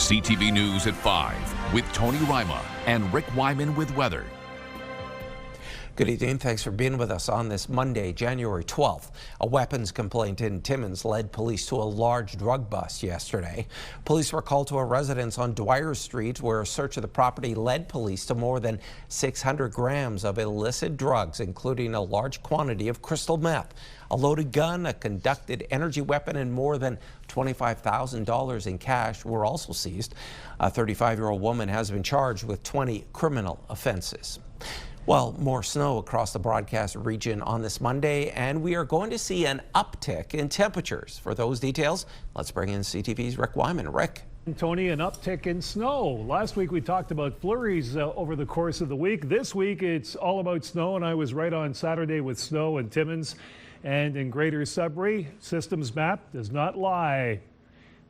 CTV News at 5 with Tony Ryma and Rick Wyman with weather. Good evening. Thanks for being with us on this Monday, January 12th. A weapons complaint in Timmins led police to a large drug bust yesterday. Police were called to a residence on Dwyer Street where a search of the property led police to more than 600 grams of illicit drugs, including a large quantity of crystal meth. A loaded gun, a conducted energy weapon, and more than $25,000 in cash were also seized. A 35-year-old woman has been charged with 20 criminal offenses. Well, more snow across the broadcast region on this Monday, and we are going to see an uptick in temperatures. For those details, let's bring in CTV's Rick Wyman. Rick. Tony, an uptick in snow. Last week we talked about flurries over the course of the week. This week it's all about snow, and I was right on Saturday with snow in Timmins and in Greater Sudbury. Systems map does not lie.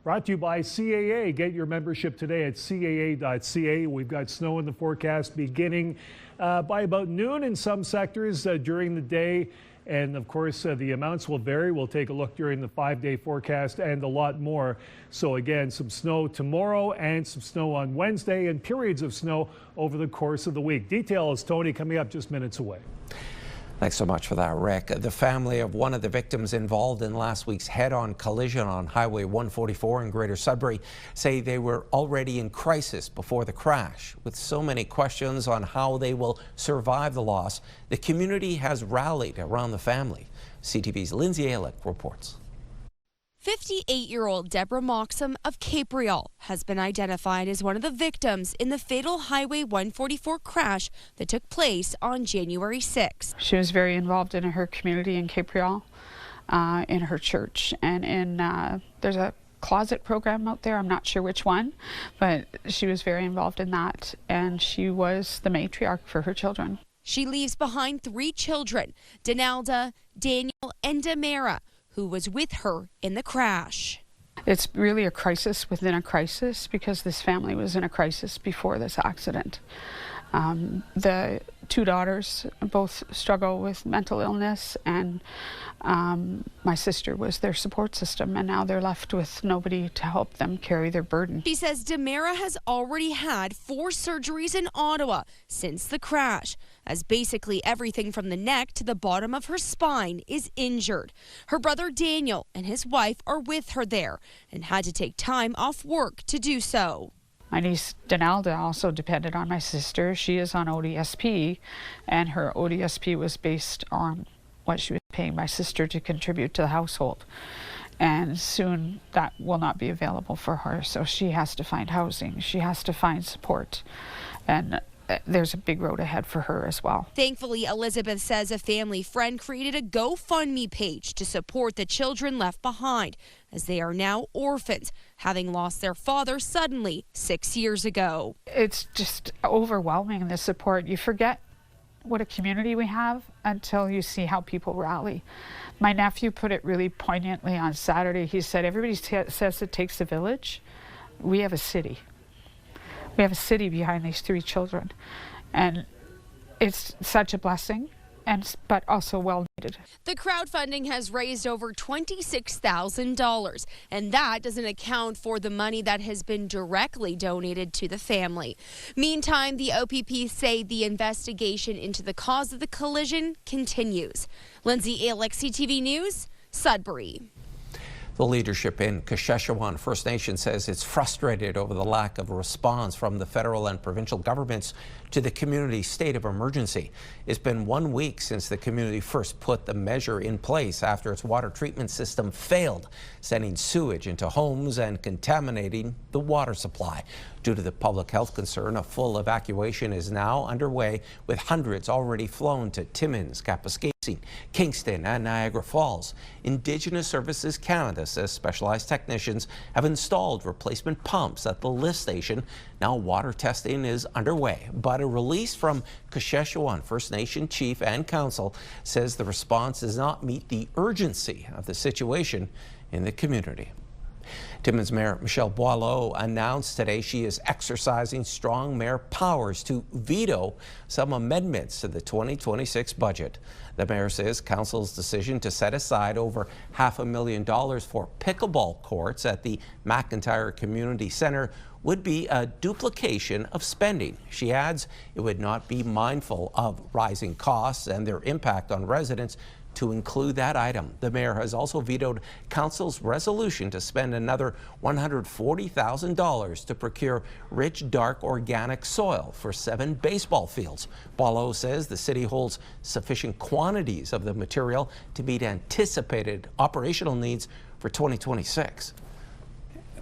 Brought to you by CAA. Get your membership today at caa.ca. We've got snow in the forecast beginning by about noon in some sectors during the day. And of course, the amounts will vary. We'll take a look during the 5-day forecast and a lot more. So again, some snow tomorrow and some snow on Wednesday and periods of snow over the course of the week. Details, Tony, coming up just minutes away. Thanks so much for that, Rick. The family of one of the victims involved in last week's head-on collision on Highway 144 in Greater Sudbury say they were already in crisis before the crash. With so many questions on how they will survive the loss, the community has rallied around the family. CTV's Lindsay Alick reports. 58-year-old Deborah Moxham of Capreol has been identified as one of the victims in the fatal Highway 144 crash that took place on January 6. She was very involved in her community in Capreol, in her church, and in there's a closet program out there. I'm not sure which one, but she was very involved in that, and she was the matriarch for her children. She leaves behind 3 children, Donalda, Daniel, and Demara, who was with her in the crash. It's really a crisis within a crisis because this family was in a crisis before this accident. The 2 daughters both struggle with mental illness, and my sister was their support system, and now they're left with nobody to help them carry their burden. She says Demara has already had 4 surgeries in Ottawa since the crash, as basically everything from the neck to the bottom of her spine is injured. Her brother Daniel and his wife are with her there and had to take time off work to do so. My niece Donalda also depended on my sister. She is on ODSP, and her ODSP was based on what she was paying my sister to contribute to the household. And soon that will not be available for her, so she has to find housing. She has to find support, and there's a big road ahead for her as well. Thankfully, Elizabeth says a family friend created a GoFundMe page to support the children left behind, as they are now orphans, having lost their father suddenly 6 years ago. It's just overwhelming, the support. You forget what a community we have until you see how people rally. My nephew put it really poignantly on Saturday. He said, everybody says it takes a village. We have a city. We have a city behind these 3 children, and it's such a blessing, but also well needed. The crowdfunding has raised over $26,000, and that doesn't account for the money that has been directly donated to the family. Meantime, the OPP say the investigation into the cause of the collision continues. Lindsay Alick, CTV News, Sudbury. The leadership in Kashechewan First Nation says it's frustrated over the lack of a response from the federal and provincial governments to the community's state of emergency. It's been 1 week since the community first put the measure in place after its water treatment system failed, sending sewage into homes and contaminating the water supply. Due to the public health concern, a full evacuation is now underway, with hundreds already flown to Timmins, Kapuskasing, Kingston, and Niagara Falls. Indigenous Services Canada says specialized technicians have installed replacement pumps at the lift station. Now water testing is underway, but a release from Kashechewan First Nation Chief and Council says the response does not meet the urgency of the situation in the community. Timmins Mayor Michelle Boileau announced today she is exercising strong mayor powers to veto some amendments to the 2026 budget. The mayor says council's decision to set aside over $500,000 for pickleball courts at the McIntyre Community Centre would be a duplication of spending. She adds it would not be mindful of rising costs and their impact on residents to include that item. The mayor has also vetoed council's resolution to spend another $140,000 to procure rich, dark organic soil for 7 baseball fields. Boileau says the city holds sufficient quantities of the material to meet anticipated operational needs for 2026.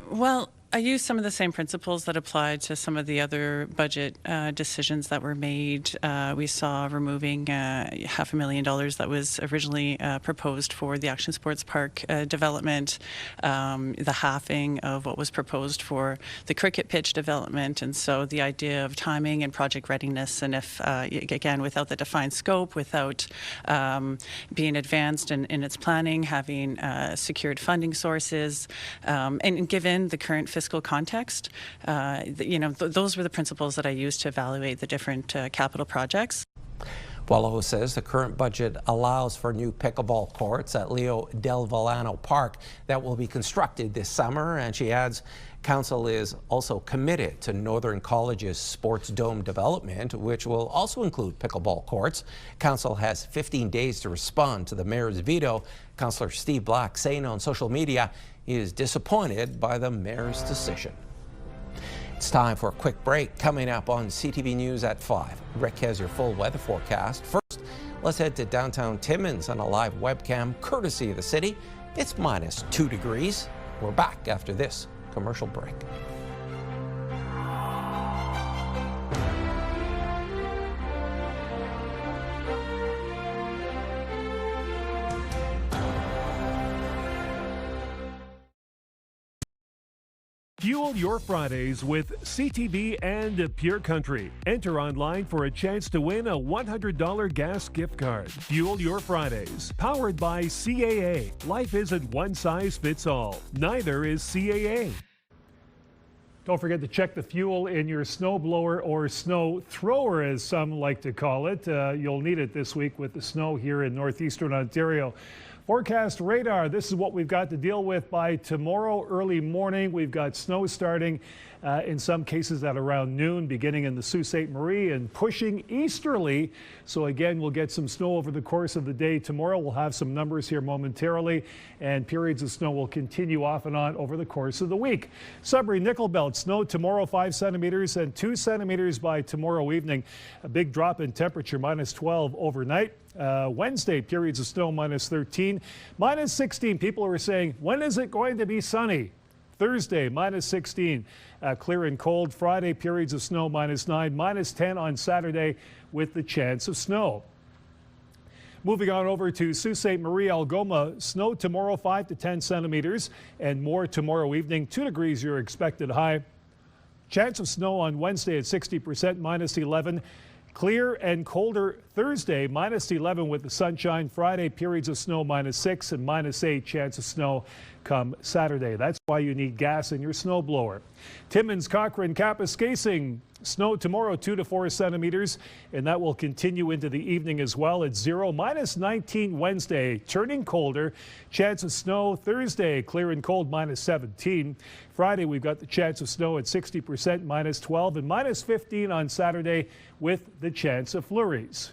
Well, I used some of the same principles that applied to some of the other budget decisions that were made. We saw removing $500,000 that was originally proposed for the Action Sports Park development, the halving of what was proposed for the cricket pitch development. And so the idea of timing and project readiness, and if, again, without the defined scope, without being advanced in its planning, having secured funding sources, and given the current fiscal context, those were the principles that I used to evaluate the different capital projects. Boileau says the current budget allows for new pickleball courts at Leo Del Villano Park that will be constructed this summer, and she adds council is also committed to Northern College's sports dome development, which will also include pickleball courts. Council has 15 days to respond to the mayor's veto. Councillor Steve Black saying on social media he is disappointed by the mayor's decision. It's time for a quick break. Coming up on CTV News at 5. Rick has your full weather forecast. First, let's head to downtown Timmins on a live webcam courtesy of the city. It's -2 degrees. We're back after this commercial break. Fuel your Fridays with CTV and Pure Country. Enter online for a chance to win a $100 gas gift card. Fuel your Fridays. Powered by CAA. Life isn't one size fits all. Neither is CAA. Don't forget to check the fuel in your snowblower or snow thrower, as some like to call it. You'll need it this week with the snow here in Northeastern Ontario. Forecast radar, this is what we've got to deal with by tomorrow early morning. We've got snow starting in some cases at around noon, beginning in the Sault Ste. Marie and pushing easterly. So again, we'll get some snow over the course of the day. Tomorrow we'll have some numbers here momentarily, and periods of snow will continue off and on over the course of the week. Sudbury Nickel Belt, snow tomorrow 5 centimeters and 2 centimeters by tomorrow evening. A big drop in temperature, -12 overnight. Wednesday, periods of snow -13, -16. People are saying, when is it going to be sunny? Thursday, -16, clear and cold. Friday, periods of snow -9, -10 on Saturday with the chance of snow. Moving on over to Sault Ste. Marie, Algoma, snow tomorrow 5 to 10 centimeters and more tomorrow evening. 2 degrees your expected high. Chance of snow on Wednesday at 60%, -11. Clear and colder Thursday, -11 with the sunshine. Friday, periods of snow -6 and -8 chance of snow come Saturday. That's why you need gas in your snowblower. Timmins, Cochrane, Kapuskasing, snow tomorrow 2 to 4 centimeters, and that will continue into the evening as well at 0, -19 Wednesday, turning colder. Chance of snow Thursday, clear and cold, -17. Friday, we've got the chance of snow at 60%, -12, and -15 on Saturday with the chance of flurries.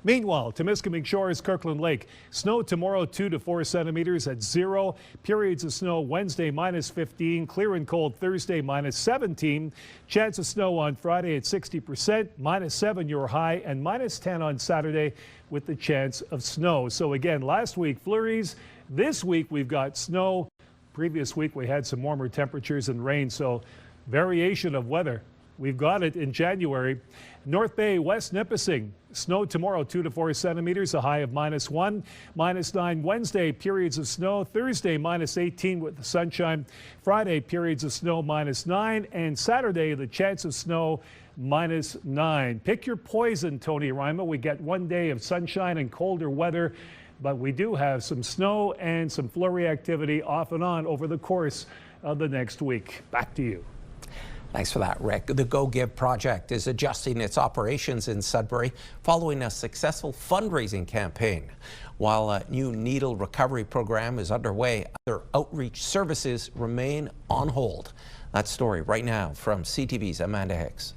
Meanwhile, Temiskaming Shores, Kirkland Lake, snow tomorrow 2 to 4 centimeters at 0. Periods of snow Wednesday -15, clear and cold Thursday -17. Chance of snow on Friday at 60%, -7 your high, and -10 on Saturday with the chance of snow. So again, last week flurries. This week we've got snow. Previous week we had some warmer temperatures and rain, so variation of weather. We've got it in January. North Bay, West Nipissing, snow tomorrow 2 to 4 centimeters, a high of -1. -9 Wednesday, periods of snow. Thursday, -18 with the sunshine. Friday, periods of snow, -9. And Saturday, the chance of snow, -9. Pick your poison, Tony Ryma. We get 1 day of sunshine and colder weather, but we do have some snow and some flurry activity off and on over the course of the next week. Back to you. Thanks for that, Rick. The Go Give project is adjusting its operations in Sudbury following a successful fundraising campaign. While a new needle recovery program is underway, other outreach services remain on hold. That story right now from CTV's Amanda Hicks.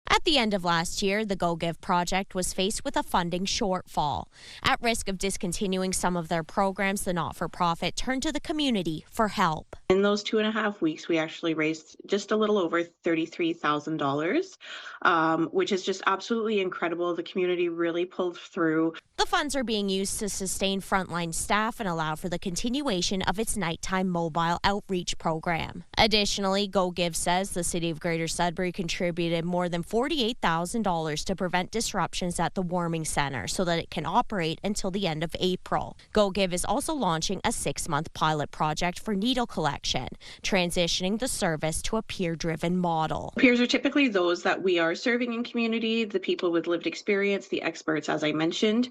At the end of last year, the Go Give project was faced with a funding shortfall. At risk of discontinuing some of their programs, the not-for-profit turned to the community for help. In those 2.5 weeks, we actually raised just a little over $33,000, which is just absolutely incredible. The community really pulled through. The funds are being used to sustain frontline staff and allow for the continuation of its nighttime mobile outreach program. Additionally, Go Give says the City of Greater Sudbury contributed more than $48,000 to prevent disruptions at the warming center so that it can operate until the end of April. Go Give is also launching a 6-month pilot project for needle collection, transitioning the service to a peer-driven model. Peers are typically those that we are serving in community, the people with lived experience, the experts, as I mentioned.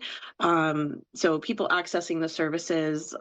So people accessing the services,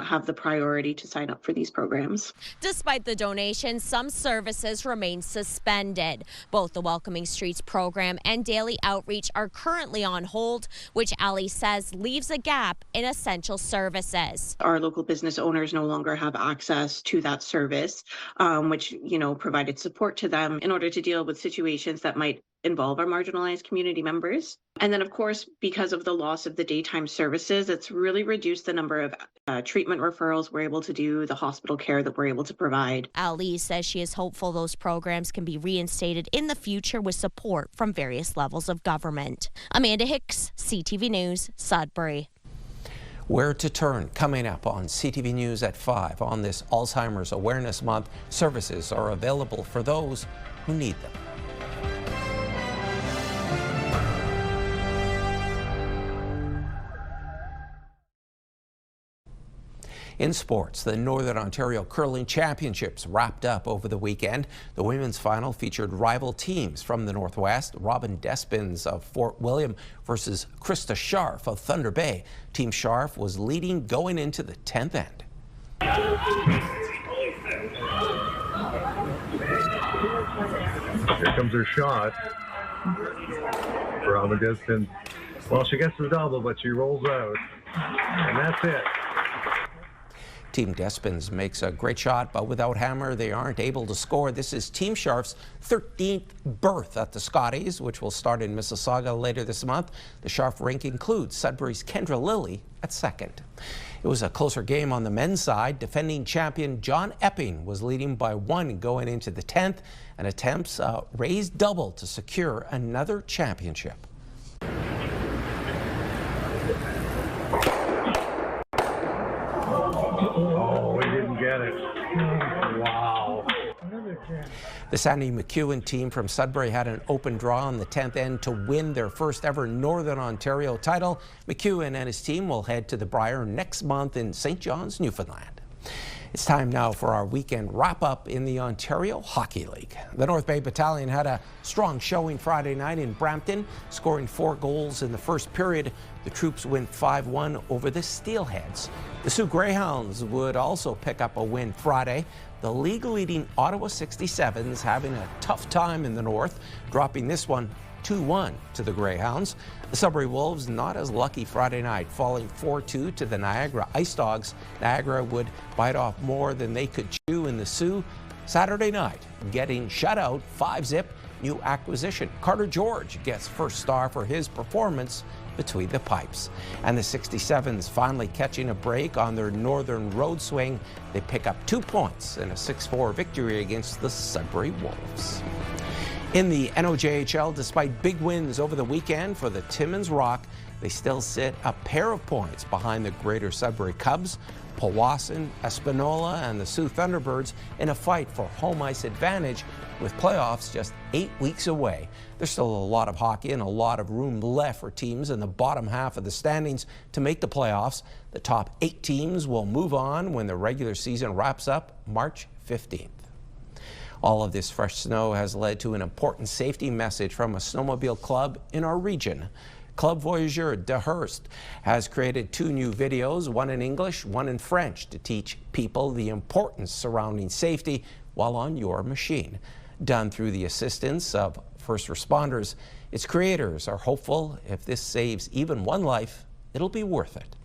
have the priority to sign up for these programs. Despite the donations, some services remain suspended. Both the Welcoming Streets program and daily outreach are currently on hold, which Ali says leaves a gap in essential services. Our local business owners no longer have access to that service, which, provided support to them in order to deal with situations that might involve our marginalized community members. And then, of course, because of the loss of the daytime services, it's really reduced the number of treatment referrals we're able to do, the hospital care that we're able to provide. Ali says she is hopeful those programs can be reinstated in the future with support from various levels of government. Amanda Hicks, CTV News, Sudbury. Where to turn coming up on CTV News at 5 on this Alzheimer's Awareness Month. Services are available for those who need them. In sports, the Northern Ontario Curling Championships wrapped up over the weekend. The women's final featured rival teams from the Northwest, Robin Despins of Fort William versus Krista Scharf of Thunder Bay. Team Scharf was leading going into the 10th end. Here comes her shot. Robin Despins. Well, she gets the double, but she rolls out. And that's it. Team Despins makes a great shot, but without hammer, they aren't able to score. This is Team Scharf's 13th berth at the Scotties, which will start in Mississauga later this month. The Scharf rink includes Sudbury's Kendra Lilly at second. It was a closer game on the men's side. Defending champion John Epping was leading by 1 going into the 10th, and attempts raised double to secure another championship. Oh, we didn't get it. Wow. The Sandy McEwen team from Sudbury had an open draw on the 10th end to win their first ever Northern Ontario title. McEwen and his team will head to the Brier next month in St. John's, Newfoundland. It's time now for our weekend wrap-up in the Ontario Hockey League. The North Bay Battalion had a strong showing Friday night in Brampton, scoring 4 goals in the first period. The troops win 5-1 over the Steelheads. The Sioux Greyhounds would also pick up a win Friday. The league-leading Ottawa 67s having a tough time in the north, dropping this one 2-1 to the Greyhounds. The Sudbury Wolves not as lucky Friday night, falling 4-2 to the Niagara Ice Dogs. Niagara would bite off more than they could chew in the Sioux. Saturday night, getting shut out 5-zip, new acquisition. Carter George gets first star for his performance between the pipes. And the 67s finally catching a break on their northern road swing. They pick up 2 points in a 6-4 victory against the Sudbury Wolves. In the NOJHL, despite big wins over the weekend for the Timmins Rock, they still sit a pair of points behind the Greater Sudbury Cubs, Powassan, Espanola, and the Sioux Thunderbirds in a fight for home ice advantage with playoffs just 8 weeks away. There's still a lot of hockey and a lot of room left for teams in the bottom half of the standings to make the playoffs. The top 8 teams will move on when the regular season wraps up March 15th. All of this fresh snow has led to an important safety message from a snowmobile club in our region. Club Voyageur de Hearst has created 2 new videos, one in English, one in French, to teach people the importance surrounding safety while on your machine. Done through the assistance of first responders, its creators are hopeful if this saves even one life, it'll be worth it.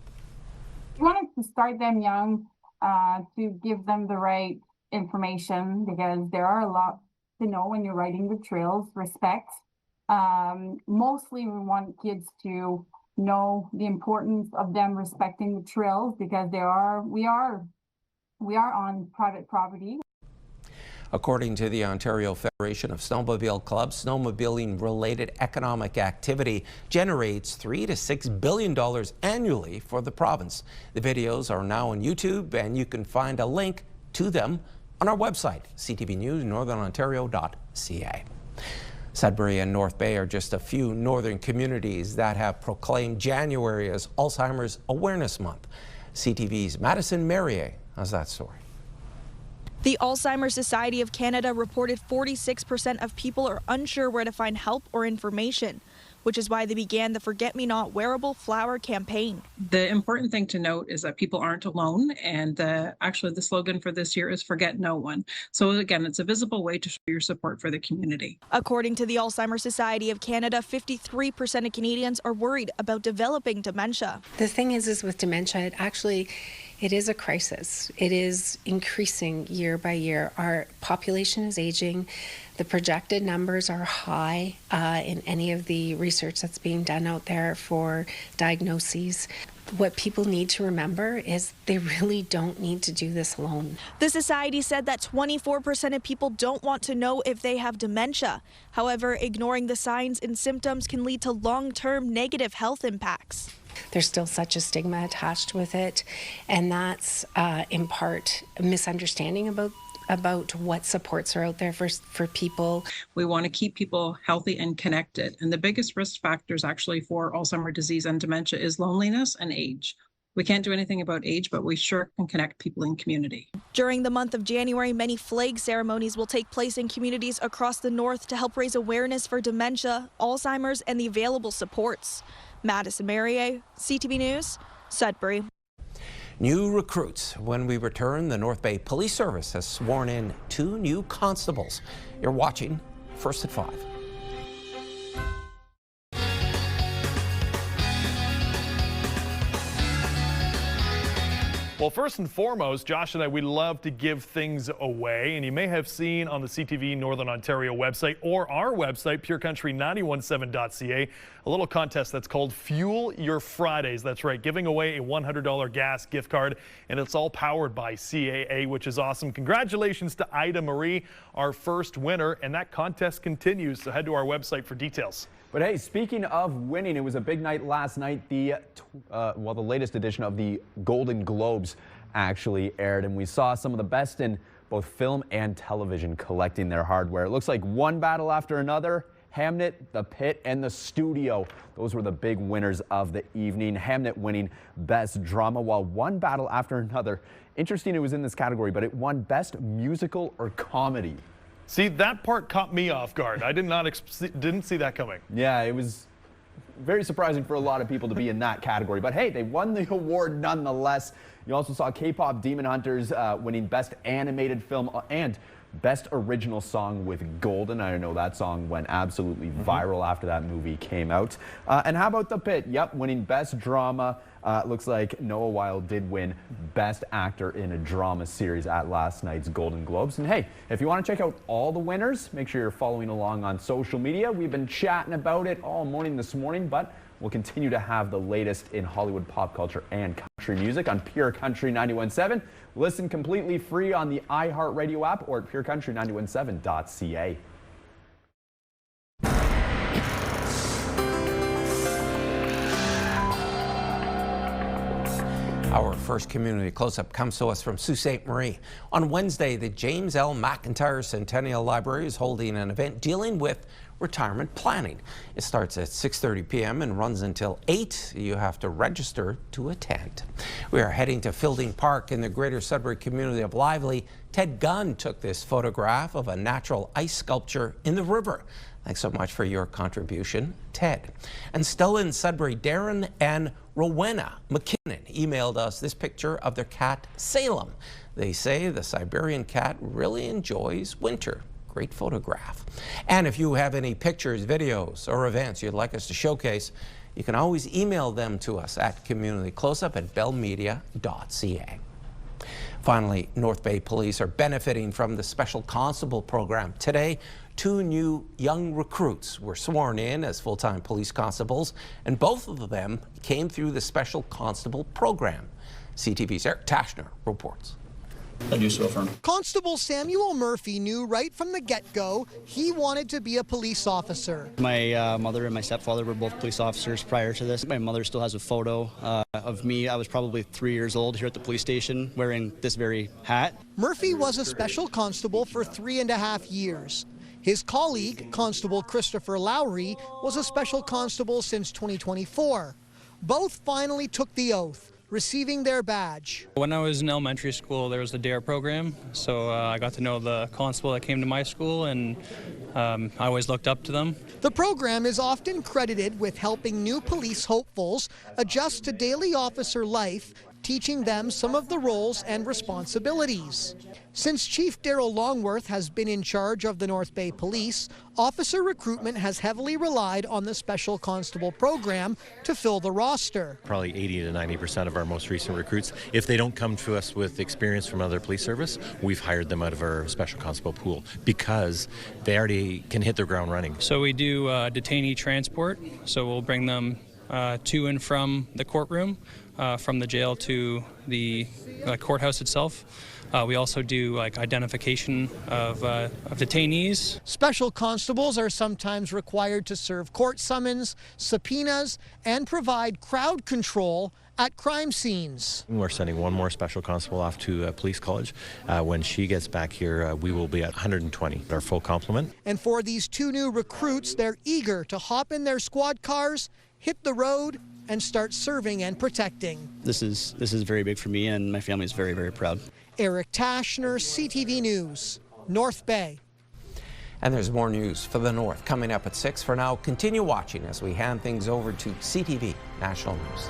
We wanted to start them young, to give them the right information, because there are a lot to know when you're riding the trails. Respect. Mostly we want kids to know the importance of them respecting the trails, because we are on private property. According to the Ontario Federation of Snowmobile Clubs, snowmobiling-related economic activity generates $3 to $6 billion annually for the province. The videos are now on YouTube, and you can find a link to them on our website, CTV News Northern Ontario.ca. Sudbury and North Bay are just a few northern communities that have proclaimed January as Alzheimer's Awareness Month. CTV's Madison Merrier has that story. The Alzheimer's Society of Canada reported 46% of people are unsure where to find help or information, which is why they began the Forget-Me-Not Wearable Flower campaign. The important thing to note is that people aren't alone, and actually the slogan for this year is Forget No One. So again, it's a visible way to show your support for the community. According to the Alzheimer's Society of Canada, 53% of Canadians are worried about developing dementia. The thing is with dementia, it is a crisis. It is increasing year by year. Our population is aging. The projected numbers are high in any of the research that's being done out there for diagnoses. What people need to remember is they really don't need to do this alone. The society said that 24% of people don't want to know if they have dementia. However, ignoring the signs and symptoms can lead to long-term negative health impacts. There's still such a stigma attached with it, and that's in part a misunderstanding about what supports are out there for people. We want to keep people healthy and connected, and the biggest risk factors actually for Alzheimer's disease and dementia is loneliness and age. We can't do anything about age, but we sure can connect people in community. During the month of January, many flag ceremonies will take place in communities across the north to help raise awareness for dementia, Alzheimer's, and the available supports. Madison Merrier, CTV News, Sudbury. New recruits. When we return, the North Bay Police Service has sworn in 2 new constables. You're watching First at 5. Well, first and foremost, Josh and I, we love to give things away, and you may have seen on the CTV Northern Ontario website or our website, purecountry917.ca, a little contest that's called Fuel Your Fridays. That's right, giving away a $100 gas gift card, and it's all powered by CAA, which is awesome. Congratulations to Ida Marie, our first winner, and that contest continues, so head to our website for details. But hey, speaking of winning, it was a big night last night. The latest edition of the Golden Globes actually aired, and we saw some of the best in both film and television collecting their hardware. It looks like one battle after another. Hamnet, The Pit, and The Studio. Those were the big winners of the evening. Hamnet winning Best Drama, while one battle after another. Interesting it was in this category, but it won Best Musical or Comedy. See, that part caught me off guard. I didn't see that coming. Yeah, it was very surprising for a lot of people to be in that category. But hey, they won the award nonetheless. You also saw K-pop Demon Hunters winning Best Animated Film and Best Original Song with Golden. I know that song went absolutely viral after that movie came out. And how about The Pit? Yep, winning Best Drama. Looks like Noah Wilde did win Best Actor in a Drama Series at last night's Golden Globes. And hey, if you want to check out all the winners, make sure you're following along on social media. We've been chatting about it all morning this morning, but we'll continue to have the latest in Hollywood pop culture and country music on Pure Country 91.7. Listen completely free on the iHeartRadio app or at purecountry917.ca. Our first community close-up comes to us from Sault Ste. Marie. On Wednesday, the James L. McIntyre Centennial Library is holding an event dealing with retirement planning. It starts at 6:30 p.m. and runs until 8. You have to register to attend. We are heading to Fielding Park in the greater Sudbury community of Lively. Ted Gunn took this photograph of a natural ice sculpture in the river. Thanks so much for your contribution, Ted. And still in Sudbury, Darren and Rowena McKinnon emailed us this picture of their cat, Salem. They say the Siberian cat really enjoys winter. great photograph. And if you have any pictures, videos, or events you'd like us to showcase, you can always email them to us at communitycloseup@bellmedia.ca. Finally, North Bay Police are benefiting from the Special Constable program. Today, 2 new young recruits were sworn in as full-time police constables, and both of them came through the Special Constable program. CTV's Eric Tashner reports. I do so affirm. Constable Samuel Murphy knew right from the get-go he wanted to be a police officer. My mother and my stepfather were both police officers prior to this. My mother still has a photo of me. I was probably 3 years old here at the police station wearing this very hat. Murphy was a special constable for 3.5 years. His colleague, Constable Christopher Lowry, was a special constable since 2024. Both finally took the oath, receiving their badge. When I was in elementary school, there was the DARE program, so I got to know the constable that came to my school, and I always looked up to them. The program is often credited with helping new police hopefuls adjust to daily officer life, teaching them some of the roles and responsibilities. Since Chief Daryl Longworth has been in charge of the North Bay Police, officer recruitment has heavily relied on the Special Constable program to fill the roster. Probably 80 to 90% of our most recent recruits, if they don't come to us with experience from another police service, we've hired them out of our Special Constable pool because they already can hit their ground running. So we do detainee transport, so we'll bring them to and from the courtroom, from the jail to the courthouse itself. We also do identification of detainees. Special constables are sometimes required to serve court summons, subpoenas, and provide crowd control at crime scenes. We're sending one more special constable off to police college. When she gets back here, we will be at 120, our full complement. And for these 2 new recruits, they're eager to hop in their squad cars, hit the road, and start serving and protecting. This is very big for me, and my family is very, very proud. Eric Tashner, CTV News, North Bay. And there's more news for the North coming up at 6. For now, continue watching as we hand things over to CTV National News.